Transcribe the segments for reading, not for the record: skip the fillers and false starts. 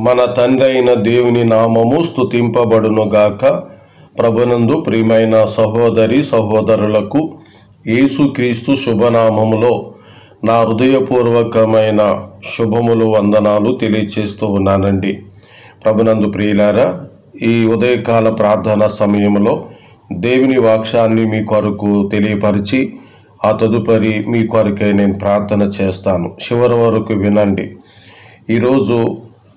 మన తండ్రి అయిన దేవుని నామము స్తుతింపబడునుగాక. ప్రభునందు ప్రియమైన సహోదరి సహోదరులకు యేసుక్రీస్తు శుభనామములో నా హృదయపూర్వకమైన శుభములు వందనాలు తెలియచేస్తూ ఉన్నానండి. ప్రభునందు ప్రియులారా, ఈ ఉదయకాల ప్రార్థన సమయంలో దేవుని వాక్యాన్ని మీ కొరకు తెలియపరిచి ఆ తదుపరి మీ కొరకే నేను ప్రార్థన చేస్తాను. చివరి వరకు వినండి. ఈరోజు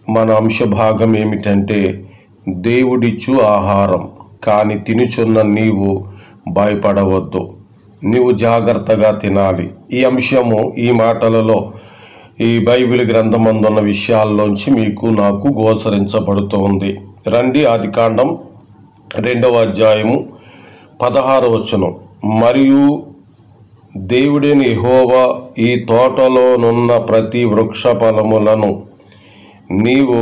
మన అంశ భాగం ఏమిటంటే, దేవుడిచ్చు ఆహారం కానీ తినుచున్న నీవు భయపడవద్దు, నీవు జాగ్రత్తగా తినాలి. ఈ అంశము ఈ మాటలలో ఈ బైబిల్ గ్రంథమందున్న విషయాల్లోంచి మీకు నాకు గోచరించబడుతోంది. రండి, ఆదికాండం 2వ అధ్యాయము 16వ వచనం. మరియు దేవుడైన యెహోవా ఈ తోటలోనున్న ప్రతి వృక్ష ఫలములను నీవు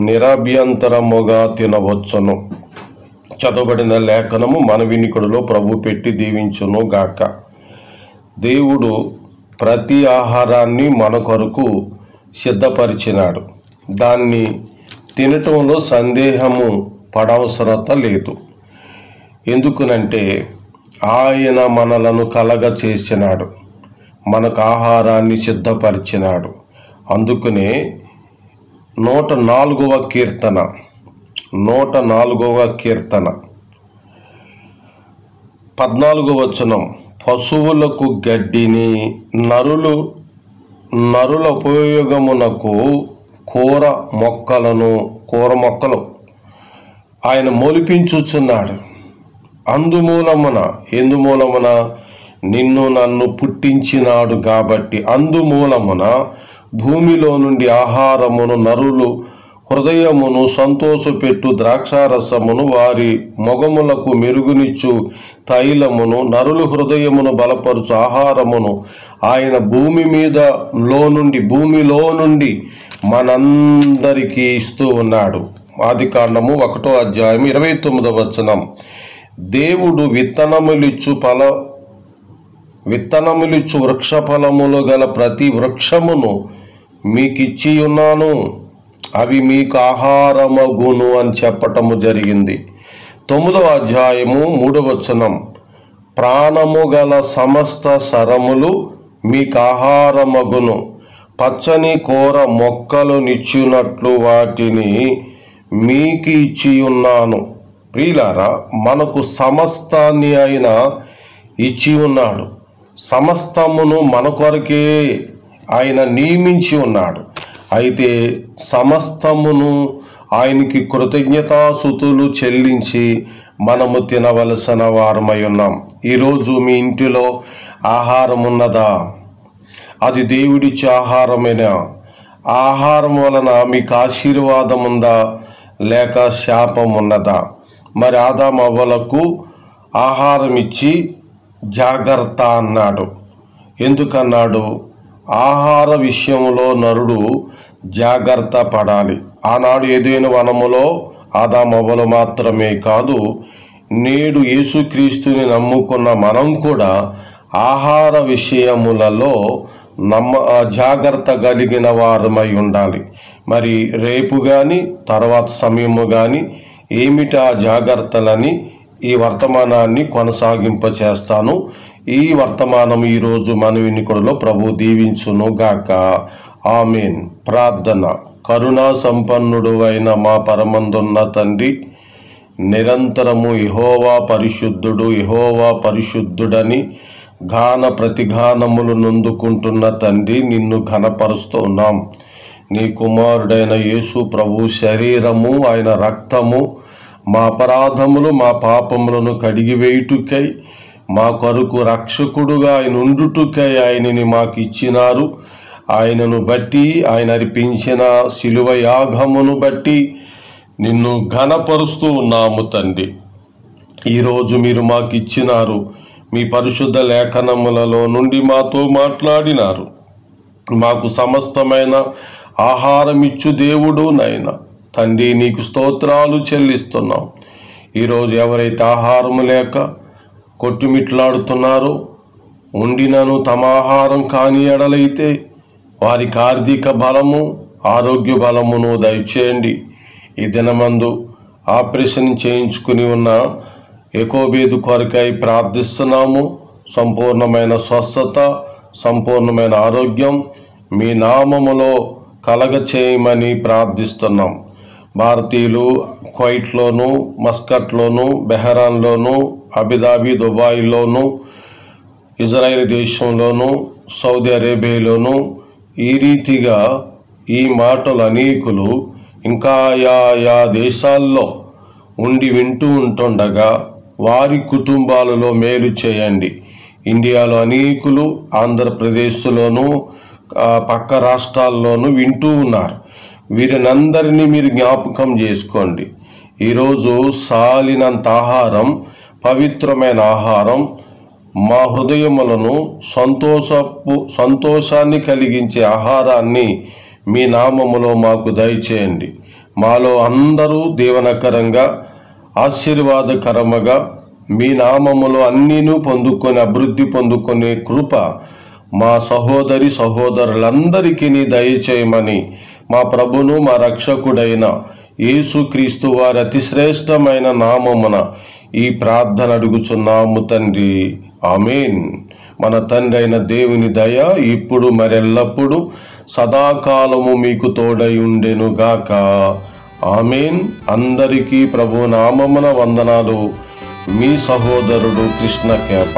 నిరభ్యంతరముగా తినవచ్చును. చదవబడిన లేఖనము మన వినికిడిలో ప్రభు పెట్టి దీవించును గాక. దేవుడు ప్రతి ఆహారాన్ని మన కొరకు సిద్ధపరిచినాడు. దాన్ని తినటంలో సందేహము పడవసరత లేదు. ఎందుకునంటే ఆయన మనలను కలగ చేసినాడు, మనకు ఆహారాన్ని సిద్ధపరిచినాడు. అందుకనే 104వ కీర్తన 14వ వచనం. పశువులకు గడ్డిని నరుల ఉపయోగమునకు కూర మొక్కలు ఆయన మొలిపించుచున్నాడు. ఎందుమూలమున నిన్ను నన్ను పుట్టించినాడు కాబట్టి అందుమూలమున భూమిలో నుండి ఆహారమును నరులు హృదయమును సంతోషపెట్టు ద్రాక్షారసమును వారి మొగములకు మెరుగునిచ్చు తైలమును నరులు హృదయమును బలపరుచు ఆహారమును ఆయన భూమిలో నుండి మనందరికీ ఇస్తూ ఉన్నాడు. ఆదికాండము 1వ అధ్యాయం 29వ వచనం. దేవుడు విత్తనములిచ్చు వృక్ష ఫలములు గల ప్రతి వృక్షమును మీకిచ్చి ఉన్నాను, అవి మీకు ఆహారమగును అని చెప్పటము జరిగింది. 9వ అధ్యాయము 3వ వచనం. ప్రాణము గల సమస్త సరములు మీకు ఆహారమగును, పచ్చని కూర మొక్కలు నిచ్చినట్లు వాటిని మీకు ఇచ్చి ఉన్నాను. ప్రియులారా, మనకు సమస్తాన్ని ఆయన ఇచ్చి ఉన్నాడు. సమస్తమును మన కొరకే ఆయన నియమించి ఉన్నాడు. అయితే సమస్తమును ఆయనకి కృతజ్ఞతాస్తుతులు చెల్లించి మనము తినవలసిన వారమై ఉన్నాం. ఈరోజు మీ ఇంటిలో ఆహారం ఉన్నదా? అది దేవుడిచ్చే ఆహారమేనా? ఆహారం వలన మీకు ఆశీర్వాదం ఉందా లేక శాపం ఉన్నదా? మరి ఆదాము అవ్వలకు ఆహారం ఇచ్చి జాగ్రత్త అన్నాడు. ఎందుకన్నాడు? ఆహార విషయంలో నరుడు జాగ్రత్త పడాలి. ఆనాడు ఏదైనా వనములో ఆదాము అవ్వలు మాత్రమే కాదు, నేడు యేసుక్రీస్తుని నమ్ముకున్న మనం కూడా ఆహార విషయములలో జాగ్రత్త కలిగిన వారమై ఉండాలి. మరి రేపు కానీ తర్వాత సమయము కానీ ఏమిటి ఆ జాగ్రత్తలని ఈ వర్తమానాన్ని కొనసాగింప చేస్తాను. ఈ వర్తమానం ఈరోజు మన వినికిడిలో ప్రభు దీవించును గాక. ఆమేన్. ప్రార్థన. కరుణా సంపన్నుడు అయిన మా పరమందున్న తండ్రి, నిరంతరము యెహోవా పరిశుద్ధుడని గాన ప్రతిగానములు నొందుకుంటున్న తండ్రి, నిన్ను ఘనపరుస్తున్నాం. నీ కుమారుడైన యేసు ప్రభు శరీరము, ఆయన రక్తము మా అపరాధములు మా పాపములను కడిగివేయుటకై, మా కొరకు రక్షకుడుగా ఆయన ఉండుటకై ఆయనని మాకు ఇచ్చినారు. ఆయనను బట్టి, ఆయన అర్పించిన శిలువ యాగమును బట్టి నిన్ను ఘనపరుస్తూ ఉన్నాము తండ్రి. ఈరోజు మీరు మాకు ఇచ్చినారు. మీ పరిశుద్ధ లేఖనములలో నుండి మాతో మాట్లాడినారు. మాకు సమస్తమైన ఆహారం ఇచ్చు దేవుడు నైనా తండ్రి, నీకు స్తోత్రాలు చెల్లిస్తున్నాం. ఈరోజు ఎవరైతే ఆహారము లేక కొట్టుమిట్లాడుతున్నారో, ఉండినను తమ ఆహారం కాని ఎడలైతే వారికి ఆర్థిక బలము ఆరోగ్య బలమును దయచేయండి. ఈ దినమందు ఆపరేషన్ చేయించుకుని ఉన్న ఎకోబేదు కొరకై ప్రార్థిస్తున్నాము. సంపూర్ణమైన స్వస్థత, సంపూర్ణమైన ఆరోగ్యం మీ నామములో కలగచేయమని ప్రార్థిస్తున్నాం. భారతీయులు కువైట్లోను, మస్కట్లోను, బెహరాన్లోను, అబుదాబి, దుబాయ్లోను, ఇజ్రాయెల్ దేశంలోను, సౌదీ అరేబియాలోను ఈ రీతిగా ఈ మాటలు అనేకులు ఇంకా ఆయా దేశాల్లో ఉండి వింటూ ఉంటుండగా వారి కుటుంబాలలో మేలు చేయండి. ఇండియాలో అనేకులు, ఆంధ్రప్రదేశ్లోను, పక్క రాష్ట్రాల్లోనూ వింటూ ఉన్నారు. వీరినందరినీ మీరు జ్ఞాపకం చేసుకోండి. ఈరోజు సాలినంత ఆహారం, పవిత్రమైన ఆహారం మా హృదయములను సంతోషాన్ని కలిగించే ఆహారాన్ని మీ నామములో మాకు దయచేయండి. మాలో అందరూ దీవెనకరంగా, ఆశీర్వాదకరముగా మీ నామములో అన్నీను పొందుకొని అభివృద్ధి పొందుకునే కృప మా సహోదరులందరికీ దయచేయమని మా ప్రభును మా రక్షకుడైన యేసుక్రీస్తు వారి అతిశ్రేష్టమైన నామమున ఈ ప్రార్థన అడుగుచున్నాము తండ్రి. ఆమేన్. మన తండ్రి అయిన దేవుని దయ ఇప్పుడు మరెల్లప్పుడు సదాకాలము మీకు తోడై ఉండెనుగాక. ఆమేన్. అందరికీ ప్రభు నామమున వందనాలు. మీ సహోదరుడు కృష్ణ కేప.